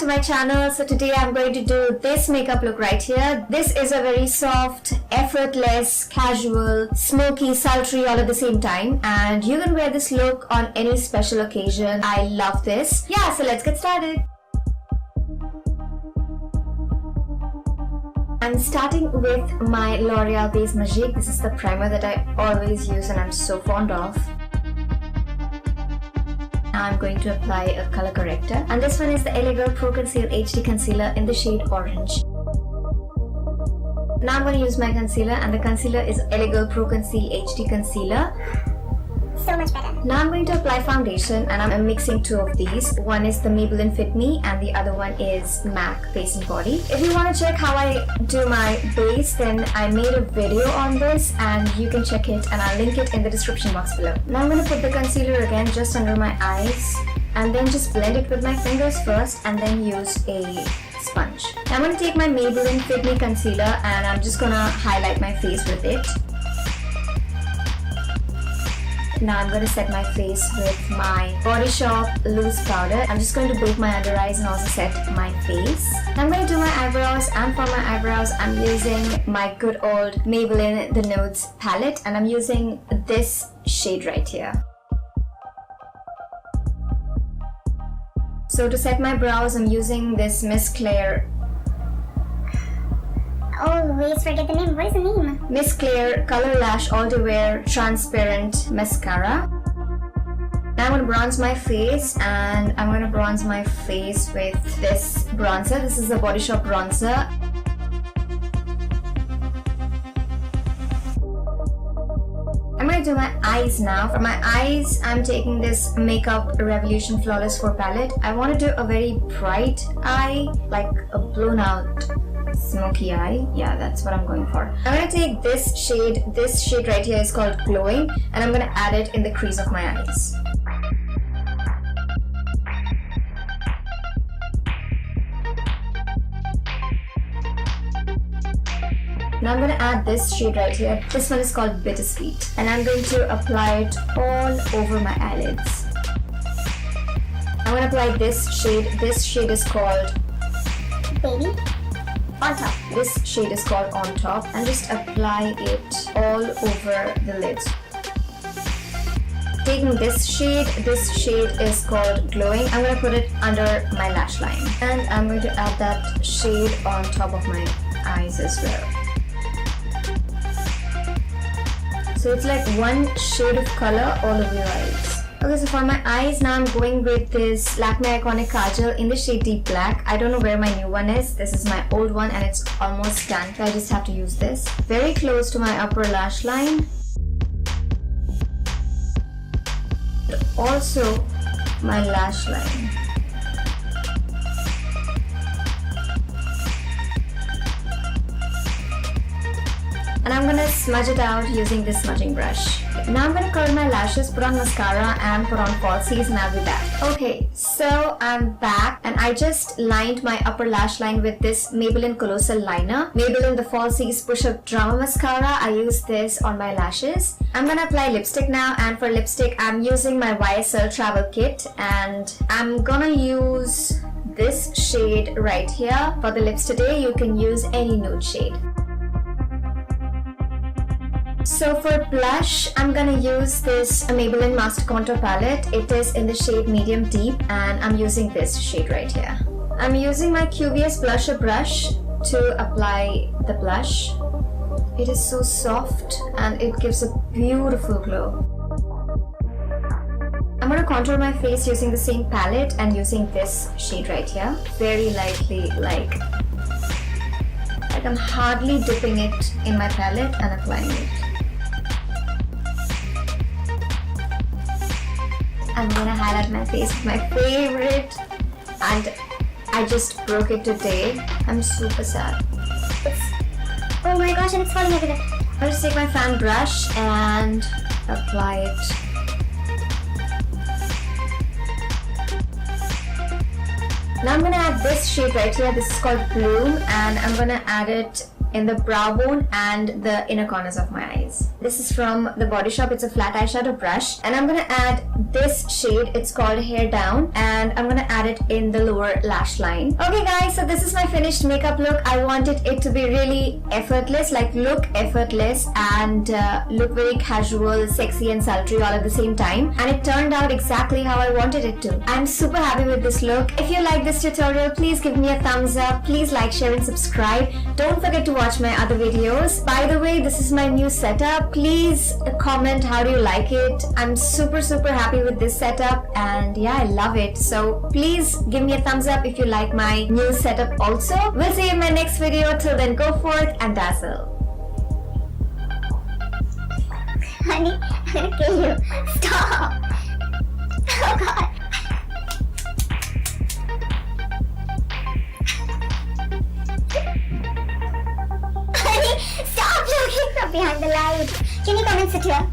to my channel. So today I'm going to do this makeup look right here. This is a very soft, effortless, casual, smoky, sultry all at the same time, and you can wear this look on any special occasion. I love this. Yeah, so let's get started. I'm starting with my L'Oreal Beige Magique. This is the primer that I always use and I'm so fond of. I'm going to apply a color corrector, and this one is the LA Girl Pro Conceal HD Concealer in the shade Orange. Now I'm going to use my concealer, and the concealer is LA Girl Pro Conceal HD Concealer. So much better. Now I'm going to apply foundation, and I'm mixing two of these. One is the Maybelline Fit Me and the other one is MAC Face and Body. If you want to check how I do my base, then I made a video on this and you can check it, and I'll link it in the description box below. Now I'm going to put the concealer again just under my eyes and then just blend it with my fingers first and then use a sponge. Now I'm going to take my Maybelline Fit Me concealer and I'm just going to highlight my face with it. Now I'm going to set my face with my Body Shop loose powder. I'm just going to bake my under eyes and also set my face. Now I'm going to do my eyebrows, and for my eyebrows I'm using my good old Maybelline The Nudes palette, and I'm using this shade right here. So to set my brows I'm using this Miss Claire. Always forget the name. What is the name? Miss Claire Colorlash All to Wear Transparent Mascara. Now I'm going to bronze my face, and I'm going to bronze my face with this bronzer. This is the Body Shop bronzer. I'm going to do my eyes now. For my eyes, I'm taking this Makeup Revolution Flawless 4 palette. I want to do a very bright eye, like a blown out smoky eye. Yeah, that's what I'm going for. I'm going to take this shade right here is called Glowing, and I'm going to add it in the crease of my eyes. Now I'm going to add this shade right here. This one is called Bittersweet, and I'm going to apply it all over my eyelids. I'm going to apply this shade. This shade is called Baby. On top. This shade is called On Top, and just apply it all over the lids. Taking this shade is called Glowing. I'm going to put it under my lash line, and I'm going to add that shade on top of my eyes as well. So it's like one shade of color all over your eyes. Okay, so for my eyes, now I'm going with this Lakme Eyeconic Kajal in the shade Deep Black. I don't know where my new one is. This is my old one and it's almost done, so I just have to use this. Very close to my upper lash line. But also my lash line. And I'm gonna smudge it out using this smudging brush. Now I'm gonna curl my lashes, put on mascara and put on falsies, and I'll be back. Okay, so I'm back and I just lined my upper lash line with this Maybelline Clolossal liner. Maybelline the Falsies Push Up Drama Mascara. I use this on my lashes. I'm gonna apply lipstick now, and for lipstick I'm using my YSL Travel Kit, and I'm gonna use this shade right here. For the lips today, you can use any nude shade. So for blush, I'm gonna use this Maybelline Master Contour palette. It is in the shade Medium Deep, and I'm using this shade right here. I'm using my QVS blusher brush to apply the blush. It is so soft and it gives a beautiful glow. I'm gonna contour my face using the same palette and using this shade right here. Very lightly, like I'm hardly dipping it in my palette and applying it. I'm gonna highlight my face with my favorite, and I just broke it today. I'm super sad. Oh my gosh, and it's falling everywhere. I'll just take my fan brush and apply it. Now I'm gonna add this shade right here. This is called Bloom, and I'm gonna add it in the brow bone and the inner corners of my eyes. This is from the Body Shop. It's a flat eyeshadow brush. And I'm gonna add this shade. It's called Hair Down. And I'm gonna add it in the lower lash line. Okay guys, so this is my finished makeup look. I wanted it to be really effortless, like look effortless and look very casual, sexy and sultry all at the same time. And it turned out exactly how I wanted it to. I'm super happy with this look. If you like this tutorial, please give me a thumbs up. Please like, share and subscribe. Don't forget to watch my other videos. By the way, this is my new setup. Please comment how do you like it. I'm super happy with this setup and yeah, I love it. So please give me a thumbs up if you like my new setup also. We'll see you in my next video. Till then, go forth and dazzle. Honey, I'm gonna kill you. Stop. Oh god. Honey, stop looking from behind the light. Can you come and sit here?